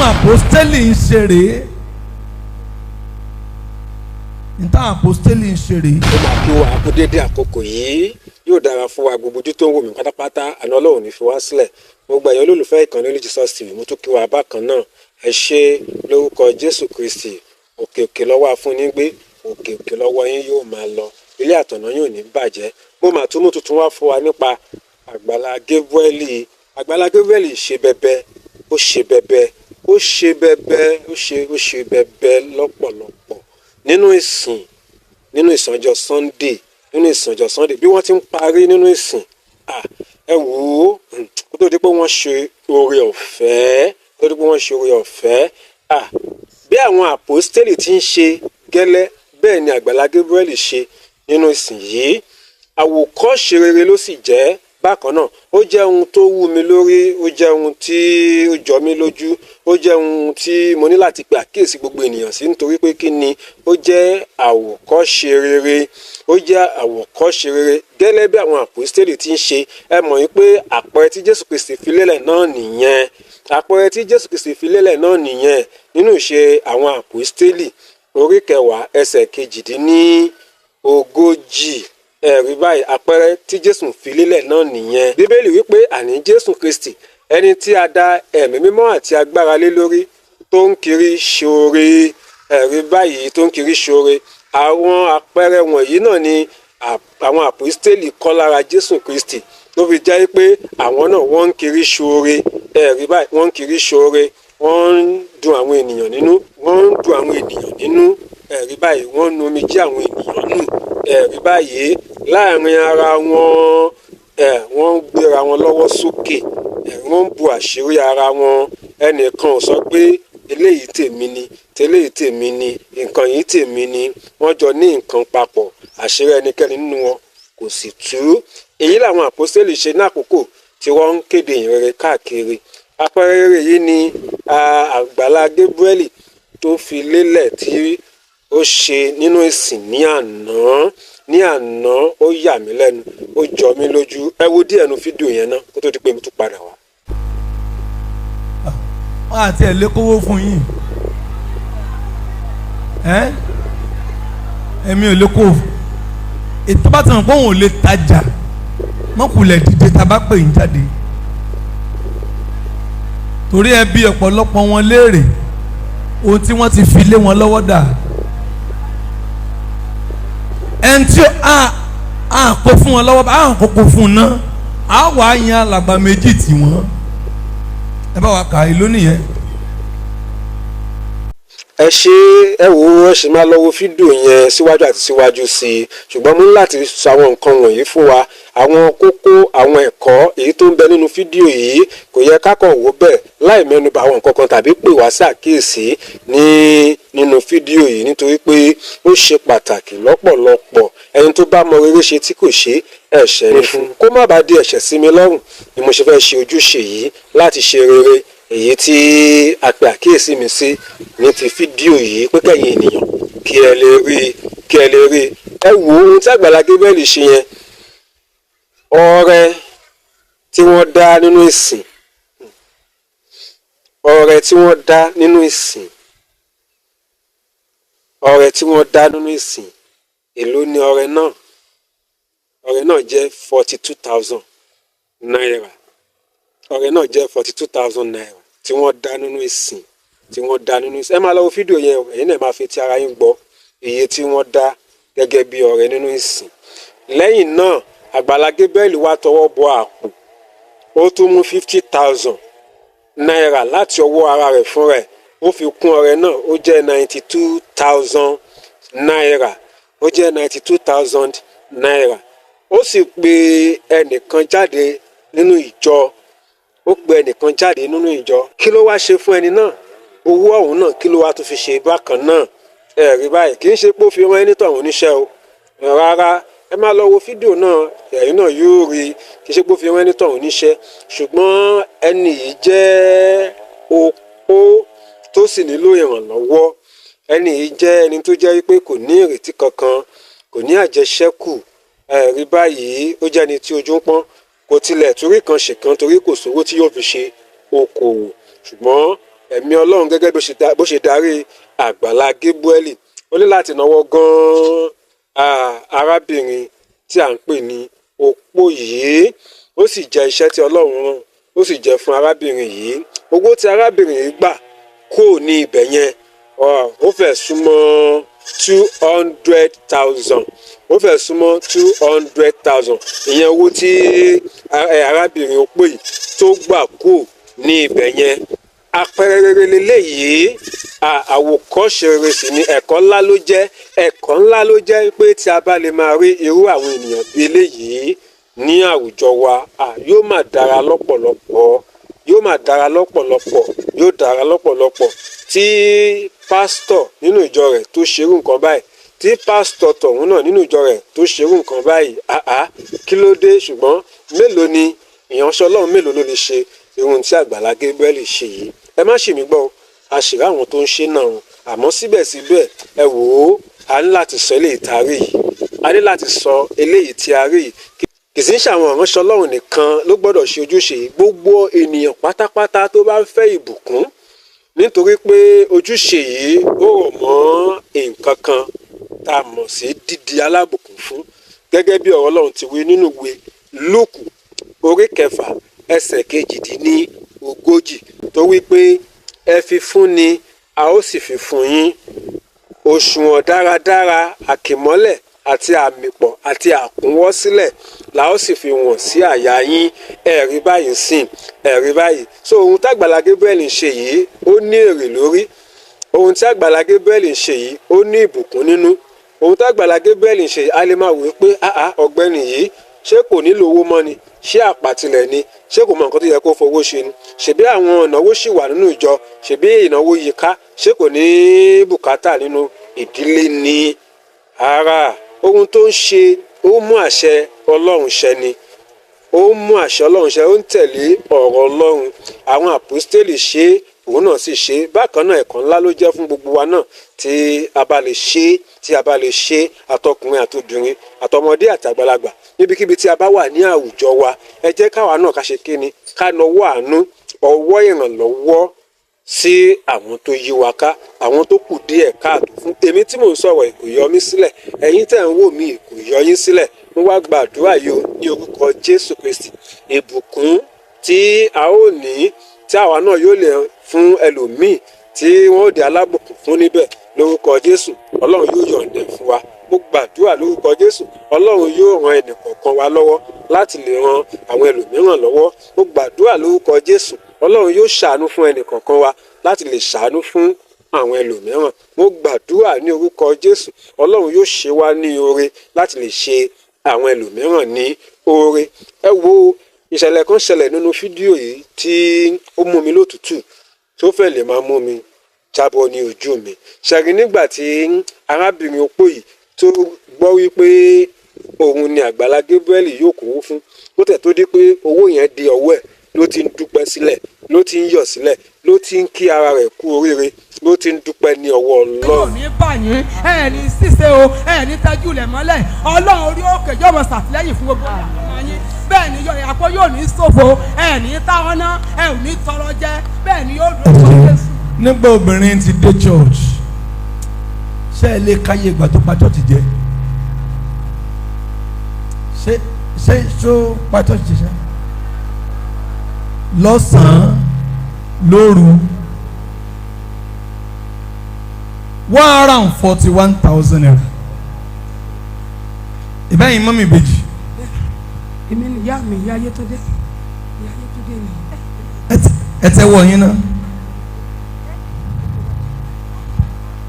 táwọn àpọ́stélì ń ṣe rèé. Táwọn àpọ́stélì ń ṣe rèé. ó máa kí wa kú dédé àkókò yìí yóò dára fún wa gbogbo ojú tó ń wò mí pátápátá àná Ọlọ́run ní fi wá sílẹ̀ mo gba ẹ̀yọ́ olólùfẹ́ ìkànnì Holy Jesus TV mo tún kí wa bákan náà ẹ ṣé lórúkọ Jésù Kristi òkè òkè lọ́wọ́ afúnigbé òkè òkè lọ́wọ́ yín yóò máa lọ ilé àtọ̀nà yóò ní bàjẹ́ mo máa tún mú tuntun wá fún wa nípa Àgbàlá Gabriel. Àgbàlá Gabriel ṣe bẹbẹ ó ṣe bẹbẹ ó ṣe bẹbẹ ó ṣe bẹbẹ lọ́pọ̀lọpọ̀ nínú ìsànjọ Sunday bí wọ́n ti ń parí nínú ìsìn ẹ wò ó kó tó di pé wọ́n ṣe oore ọ̀fẹ́ bí àwọn àpọ́stélì ti ń ṣe gẹ́lẹ́ bẹ́ẹ̀ ni Àgbàlá Gabriel ṣe nínú ìsìn yìí àwòkọ́ṣe rere ló sì jẹ́ bákan náà ó jẹ́ ohun tó wú mi lórí ó jẹ́ ohun tí ó jọ mí lójú ó jẹ́ ohun tí mo ní láti pe àkíyèsí gbogbo ènìyàn sí nítorí pé kí ni ó jẹ́ àwòkọ́ṣe rere gẹ́lẹ́ bí àwọn àpọ́stélì ti ń ṣe ẹ mọ̀ yín pé àpẹẹrẹ tí Jésù Kristi fi lélẹ̀ náà nìyẹn nínú ìṣe àwọn àpọ́stélì orí 10 ẹsẹ̀ 28 ẹ̀rí báyìí àpẹẹrẹ tí Jésù fi lélẹ̀ náà nìyẹn Bíbélì wípé àní Jésù Kristi ẹni tí a dá ẹ̀mí mímọ́ àti agbára lé lórí tó ń kiri ṣoore ẹ̀rí báyìí tó ń kiri ṣoore àwọn àpẹẹrẹ wọ̀nyí náà ni àwọn àpọ́stélì kọ́ lára Jésù Kristi ló fi jẹ́ pé àwọn náà wọ́n ń kiri ṣoore ẹ̀rí báyìí wọ́n ń kiri ṣoore wọ́n ń dùn àwọn ènìyàn nínú ẹ̀rí báyìí wọ́n ń nu omijé àwọn ènìyàn nù ẹ̀rí báyìí láàrin ara wọn wọ́n ń gbéra wọn lọ́wọ́ sókè wọ́n ń bu àṣírí ara wọn ẹnìkan ò sọ pé eléyìí tèmi ni tẹ́lẹ̀ tèmi ni nǹkan yìí tèmi ni wọ́n jọ ní nǹkan papọ̀ àṣírí ẹnikẹ́ni nínú wọn kò sì tú èyí làwọn àpọ́stélì ṣe ní àkókò tí wọ́n ń kéde ìrere káàkiri àpẹẹrẹ yìí ni Àgbàlá Gabriel tó fi lélẹ̀ tí ó ṣe nínú ìsìn ní àná ó yà mí lẹ́nu ó jọ mí lójú ẹ wo díẹ̀ nu fídíò yẹn náà kó tó di pé mo tún padà wá. wọ́n àti ẹ̀ lékówó fún yín èmi ò lékówó ètò bá ti hàn pé òun ò lè tajà mọ́kùlẹ̀ dìde tá a bá pè yín jáde torí ẹ bí ọ̀pọ̀lọpọ̀ wọn léèrè ohun tí wọ́n ti fi lé wọn lọ́wọ́ dà ẹni tí a kó fún wọn lọ́wọ́ a kókó fún un náà a wà á yan alàgbà méjì tí wọ́n ẹ bá wa kà á lónìí yẹn. ẹ ṣe ẹ wò ó ẹ ṣe máa lọ wo fídíò yẹn síwájú àti síwájú sí i ṣùgbọ́n mo ní láti sọ àwọn nǹkan wọ̀nyí fún wa àwọn kókó àwọn ẹ̀kọ́ èyí tó ń bẹ nínú fídíò yìí kò yẹ ká kàn wò bẹ́ẹ̀ láì mẹ́nuba àwọn nǹkan kan tàbí pè wá sí àkíyèsí nínú fídíò yìí nítorí pé ó ṣe pàtàkì lọ́pọ̀lọpọ̀ ẹni tó bá mọ rere ṣe tí kò ṣe ẹ̀ṣẹ̀ ni fún kó má bàa di ẹ̀ṣẹ̀ sí mi lọ́rùn ni mo ṣe fẹ́ ṣe ojúṣe yìí láti ṣe rere èyí tí a pè àkíyèsí mi sí ní ti fídíò yìí pé kẹ́yìn ènìyàn kí ẹ lè rí ẹ wo ohun tí Àgbàlá Gabriel ṣe yẹn ọrẹ tí wọ́n dá nínú ìsìn èló ni ọrẹ náà jẹ́ 42,000 naira ọrẹ náà jẹ́ 42,000 naira tí wọ́n dá nínú ìsìn ẹ máa lọ wo fídíò yẹn ẹ̀yin náà máa fi ti ara yín gbọ́ iye tí wọ́n dá gẹ́gẹ́ bí ọrẹ nínú ìsìn lẹ́yìn náà Àgbàlá Gabriel wá tọwọ́ bọ àpò ó tún mú 50,000 naira láti ọwọ́ ara rẹ̀ fún rẹ̀ ó fi kún ọrẹ náà ó jẹ́ 92,000 naira ó sì pe ẹnìkan jáde nínú ìjọ kí ló wá ṣe fún ẹni náà owó ọ̀hún náà kí ló wá tún fi ṣe bákan náà ẹ̀rí báyìí kì í ṣe pé ó fi rán ẹni tó àwọn oníṣẹ́ o rárá ẹ máa lọ wo fídíò náà ẹ̀yin náà yóò rí kì í ṣe pé ó fi rán ẹni tó àwọn oníṣẹ́ ṣùgbọ́n ẹni yìí jẹ́ opó tó sì nílò ìrànlọ́wọ́ ẹni yìí jẹ́ ẹni tó jẹ́ wípé kò ní ìrètí kankan kò ní àjẹṣẹ́kù ẹ̀rí báyìí ó jẹ́ ẹni tí ojú ń pọ́n kò tilẹ̀ torí kan ṣèkan torí kò sówó tí yóò fi ṣe okòwò ṣùgbọ́n ẹ̀mí Ọlọ́run gẹ́gẹ́ bó ṣe darí Àgbàlá Gabriel ó ní láti náwó gan arábìnrin tí à ń pè ní opó yìí, ó sì jẹ́ iṣẹ́ tí Ọlọ́run rán, ó sì jẹ́ fún arábìnrin yìí. Owó tí arábìnrin yìí gbà kò ní ibẹ̀ yẹn ó fẹ́ súnmọ́ 200,000, ó fẹ́ súnmọ́ 200,000. ìyẹn owó tí arábìnrin opó yìí tó gbà kò ní ibẹ̀ yẹn. Àpẹẹrẹ rere lélẹ́yìí, àwòkọ́ṣe rere sì ni, ẹ̀kọ́ ńlá ló jẹ́ pé tí a bá lè máa rí irú àwọn ènìyàn bíi eléyìí ní àwùjọ wa, yóò máa dára lọ́pọ̀lọpọ̀, yóò dára lọ́pọ̀lọpọ̀. Tí pásítọ̀ nínú ìjọ rẹ̀ tó ṣerú nǹkan báyìí, tí pásítọ̀ tọ̀hún náà nínú ìjọ rẹ̀ tó ṣerú nǹkan báyìí, kí ló dé? Ṣùgbọ́n mélòó ni ìránṣẹ́ Ọlọ́run mélòó ló lè ṣe irun tí Àgbàlá Gabriel ṣe yìí? Ẹ má ṣì mí gbọ́, àṣírí àwọn tó ń ṣe náà, àmọ́ síbẹ̀síbẹ̀ ẹ wò ó, a ní láti sọ eléyìí tí a rí yìí, a ní láti sọ eléyìí tí a rí yìí. Kì í sì ń ṣàwọn ìránṣẹ́ Ọlọ́run nìkan ló gbọ́dọ̀ ṣe ojúṣe yìí, gbogbo ènìyàn pátápátá tó bá ń fẹ́ ìbùkún, nítorí pé ojúṣe yìí ó rọ̀ mọ́ nǹkan kan tá a mọ̀ sí dídi alábùkún fún, gẹ́gẹ́ bí ọ̀rọ̀ Ọlọ́run ti wí nínú ìwé Lúùkù orí 6 ẹsẹ̀ 42 tó wí pé ẹ fi fún ni a ó sì fi fún yín, òṣùwọ̀n dáradára, àkìmọ́lẹ̀ àti àmìpọ̀ àti àkúnwọ́sílẹ̀ la ó sì fi wọ̀n sí àyà yín. Ẹ̀rí báyìí sìn, ẹ̀rí báyìí. So ohun tí Àgbàlá Gabriel ń ṣe yìí ó ní èrè lórí, ohun tí Àgbàlá Gabriel ń ṣe yìí ó ní ìbùkún nínú, ohun tí Àgbàlá Gabriel ń ṣe yìí a lè máa wò pé ọ̀gbẹ́ni yìí ṣé kò nílò owó mọ́ ni, ṣé àpàtìlẹ̀ ni, ṣé kò mọ nǹkan tó yẹ kó fowó ṣe ni, ṣèbí àwọn ìnáwó ṣì wà nínú ìjọ, ṣèbí ìnáwó yìí ká, ṣé kò ní bùkátà nínú ìdílé ni? Ara ohun tó ń ṣe ó mú àṣẹ Ọlọ́run ṣẹ ni, ó mú àṣẹ Ọlọ́run ṣẹ, ó ń tẹ̀lé ọ̀rọ̀ Ọlọ́run. Àwọn àpọ́stélì ṣe, òun náà sì ṣe. Bákan náà ẹ̀kọ́ ńlá ló jẹ́ fún gbogbo wa náà tí a bá lè ṣe, àtọkùnrin àtobìnrin, àtọmọdé àtàgbàlagbà, níbikíbi tí a bá wà ní àwùjọ wa. Ẹ jẹ́ káwa náà ká ṣe kíni, ká nawọ́ àánú, ọwọ́ ìrànlọ́wọ́ sí àwọn tó yí wa ká, àwọn tó kù díẹ̀ káàtó fún. Èmi tí mò ń sọ̀rọ̀ kò yọ mí sílẹ̀, ẹ̀yin tẹ̀ ń wò mí kò yọ yín sílẹ̀. Mo wá gbàdúrà yìí ní orúkọ Jésù Kristi, ìbùkún tí a ó ní, tí àwa náà yóò lè fún ẹlòmíì tí wọ́n ó di alábùkún fún níbẹ̀, lórúkọ Jésù Ọlọ́run yóò yọ̀ǹda fún wa. Mo gbàdúrà lórúkọ Jésù Ọlọ́run yóò ran ẹnìkọ̀ọ̀kan wa lọ́wọ́ láti lè ran àwọn ẹlòmíràn lọ́wọ́. Mo gbàdúrà lórúkọ Jésù Ọlọ́run yóò ṣàánú fún ẹnìkọ̀ọ̀kan wa láti lè ṣàánú fún àwọn ẹlòmíràn. Mo gbàdúrà ní orúkọ Jésù Ọlọ́run yóò ṣe wá ní oore láti lè ṣe àwọn ẹlòmíràn ní oore. Ẹ wo ìṣẹ̀lẹ̀ kan ṣẹlẹ̀ nínú fídíò yìí tí ó mú mi lótùtù, tó fẹ́ lè máa mú mi jábọ́ ní ojú mi. Ṣẹ̀rí nígbà tí arábìnrin opó yìí tó gbọ́ wípé òun ni Àgbàlá Gabriel yóò kówó fún, ó tẹ̀ tó dé pé owó yẹn di ọwọ́ ẹ̀, ló ti ń dúpẹ́ sílẹ̀, ló ti ń yọ̀ sílẹ̀, ló ti ń kí ara rẹ̀ kú oríire, ló ti ń dúpẹ́ ní ọwọ́ Ọlọ́run. yóò ní báyìí, ẹ ní ṣíṣe o, ẹ ní tẹ́jú ilẹ̀ mọ́lẹ̀, Ọlọ́run orí òkè yóò mọ ṣàtìlẹ́yìn fún gbogbo ọmọ yín. Bẹ́ẹ̀ ni àpò yóò ní ṣòfò, ẹ ní táwọn náà, ẹ ò ní tọrọ jẹ, bẹ́ẹ̀ ni yóò dúró fún Jésù. Nígbà obìnrin ti dé church, ṣé ẹ lè káyé ìgbà tó pa church jẹ? ṣé ṣó pa church jẹ? Lọ́sàn-án, lóru, 141,000 naira. Ìbẹ́yìn mọ́mí ìbejì. Èmi ni ìyá mi, ìyá Ayétúndé. Ìyá Ayétúndé ni. Ẹ tẹ́wọ́ yín náà.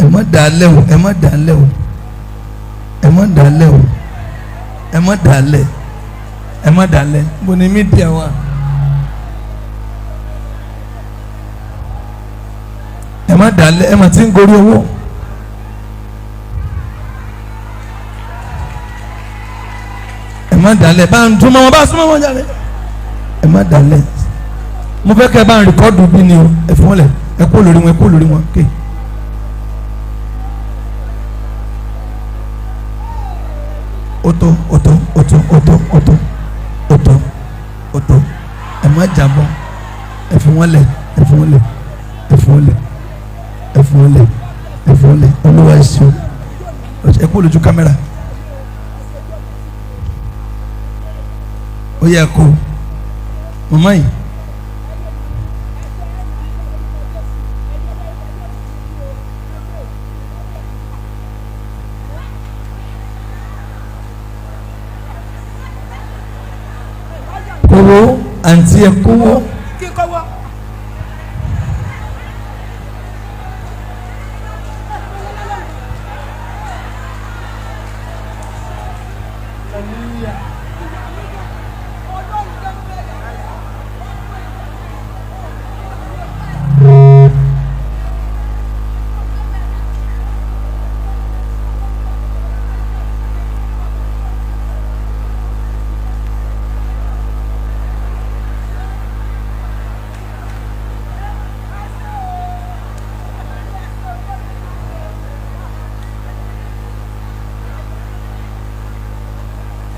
Ẹ má dàálẹ̀ o, ẹ má dàálẹ̀ o, ẹ má dàálẹ̀ o, ẹ má dàálẹ̀, ẹ má dàálẹ̀. Bó ni mídíà wà? Ẹ má dàálẹ̀, ẹ má ti ń gorí owó. Ẹ má dàálẹ̀, bá ń dún mọ́ wọn, bá súnmọ́ wọn jáde. Ẹ má dàálẹ̀. Mo fẹ́ kẹ́ ẹ bá ń rìkọ́dù bí ni o, ẹ fi wọ́n lẹ̀, ẹ kó lórí wọn, ẹ kó lórí wọn. Okay. Oto, ẹ má jábọ́, ẹ fi wọ́n lẹ̀, ẹ fi wọ́n lẹ̀, ẹ ẹ̀fọ́lẹ̀ olúwa ẹ̀ṣọ́ ẹ kó lójú kámẹ́rà ó yẹ kó màmá yìí. kówó àǹtí ẹ kówó. kí kówó.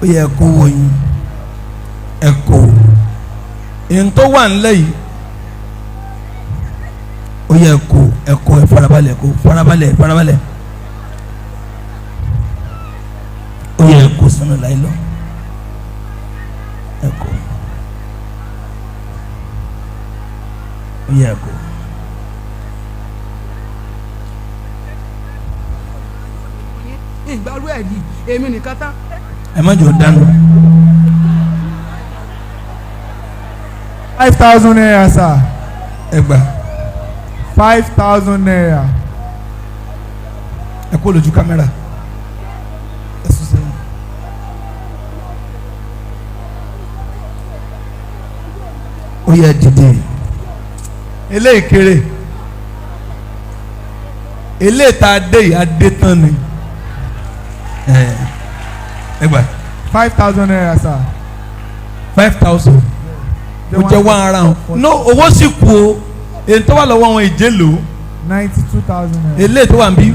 ó yẹ kó wọ̀nyí ẹ̀kọ́ èyí tó wà nílẹ̀ yìí ó yẹ ẹ̀kọ́ ẹ̀ farabalẹ̀ ẹ̀kọ́ farabalẹ̀ ó yẹ ẹ̀kọ́ sínú láì lọ ẹ̀kọ́ ó yẹ ẹ̀kọ́. ìgbàlú ẹ̀ yìí èmi nìkan tán. ẹ má jọ dànù. 5,000 naira, sir. ẹ gbà 5,000 naira. ẹ kó lójú kámẹ́rà ẹ sùn sẹ́yìn. ó yẹ dìde eléyìí kéré eléyìí tá a dé yìí a dé tán ni ẹ gbà 5,000 naira, sir. 5,000 ó jẹ́ one around no owó sì kú o èyí tó wà lọ́wọ́ wọn ìjẹ́ lò ó 92,000 naira. eléyìí tó wà ń bí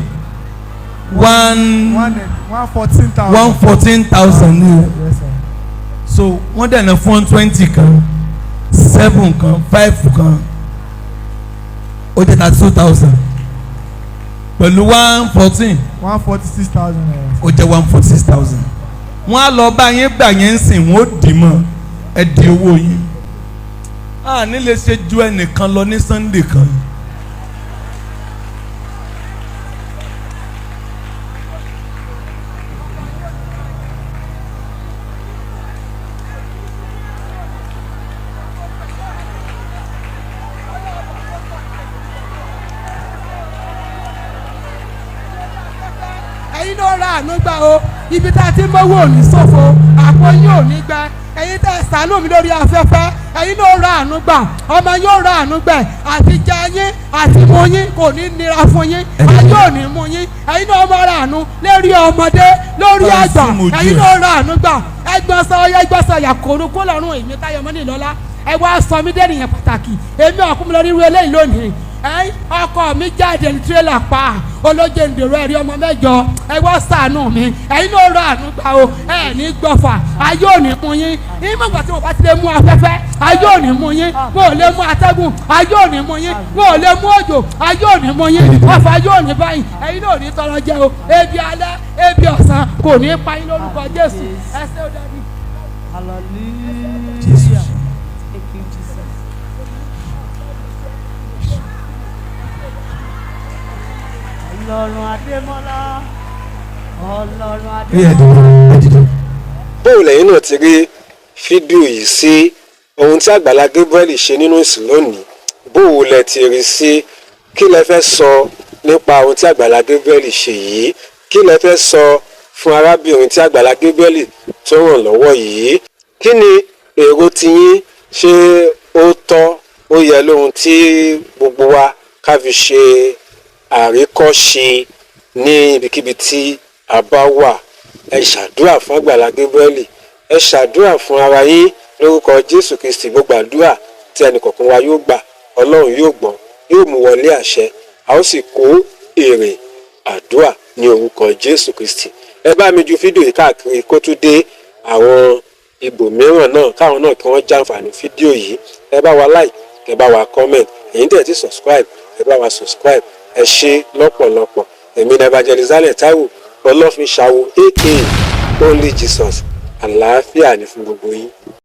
114,000 ni o Yes, sir. so wọ́n dẹ̀ ná fún 20 kan 7 kan 5 kan ó jẹ́ 32,000 pẹ̀lú 114 146,000 naira. ó jẹ́ 146,000 wọ́n á lọ bá yín gbà yẹn ń sìn wọ́n ó dì mọ́ ẹ di owó yín a ní lè ṣe ju ẹnìkan lọ ní Sunday kan. ẹ̀yin náà ra àánú gbà o ibi tá a ti ń mọ́wọ́ ò ní ṣòfò àpò yín ò ní gbẹ ẹ̀yin tẹ́ ẹ ṣàánú mi lórí afẹ́fẹ́ ẹ̀yin náà ra àánú gbà ọmọ yóò ra àánú gbẹ àti jẹ yín àti mu yín kò ní nira fún yín ayé ò ní mú yín ẹ̀yin náà máa ra àánú lórí ọmọdé lórí àgbà ẹ̀yin náà ra àánú gbà ẹgbọ́n sọ ọyọ ẹgbọ́n sọ yàkóró kó lọ́rùn èmi Táyọ̀ Mọ́nìlọ́lá ẹ wá sọ mí dé nìyẹn pàtàkì èmi ọ̀kúnmi lórí irú eléyìí lónìí ọkọ mi jáde ní tirẹ́là pa olóje ndèrò ẹ̀rí ọmọ mẹ́jọ ẹ wá ṣàánú mi ẹ̀yin ló rà àánú gbà o ẹ̀ ní gbọ̀fà ayé ò ní mú yín ìmọ̀gbà tí mo bá ti lè mú afẹ́fẹ́ ayé ò ní mú yín mo ò lè mú atẹ́gùn ayé ò ní mú yín mo ò lè mú òjò ayé ò ní mú yín ọ̀fà ayé ò ní báyìí ẹ̀yin náà ò ní tọrọ jẹ o ebi alẹ́ ebi ọ̀sán kò ní pa yín lórúkọ Jésù ẹ ṣé ó dàbí. Hallelujah. Thank you, Jesus. Ọlọ́run Adémọ́lá. Ọlọ́run Adémọ́lá. bóun lẹ́yìn náà ti rí fídíò yìí sí ohun tí Àgbàlá Gabriel ṣe nínú ìsìn lónìí bóun lẹ ti rí sí kí lẹ fẹ́ sọ nípa ohun tí Àgbàlá Gabriel ṣe yìí kí lẹ fẹ́ sọ fún arábìnrin tí Àgbàlá Gabriel tó ràn lọ́wọ́ yìí kí ni èrò tiyín ṣé ó tọ́ ó yẹ lóhun tí gbogbo wa ká fi ṣe àríkọ́ṣe ní ibikíbi tí a bá wà ẹ ṣàdúrà fún Àgbàlá Gabriel ẹ ṣàdúrà fún ara yín lórúkọ Jésù Kristi gbogbo àdúrà tí ẹnìkọ̀ọ̀kan wa yóò gbà Ọlọ́run yóò gbọ́ yóò mú wọlé àṣẹ a ó sì kó èrè àdúrà ní orúkọ Jésù Kristi ẹ bá mi ju fídíò yìí káàkiri kó tún dé àwọn ibòmíràn náà káwọn náà kí wọ́n jàǹfààní fídíò yìí ẹ bá wa like ẹ bá wa comment ẹ̀yin tẹ̀ ti subscribe ẹ bá wa subscribe ẹ ṣe lọ́pọ̀lọpọ̀ èmi ní Evangelist Taiwo Ọlọ́finṣàwò aka Only Jesus àlàáfíà ní fún gbogbo yín.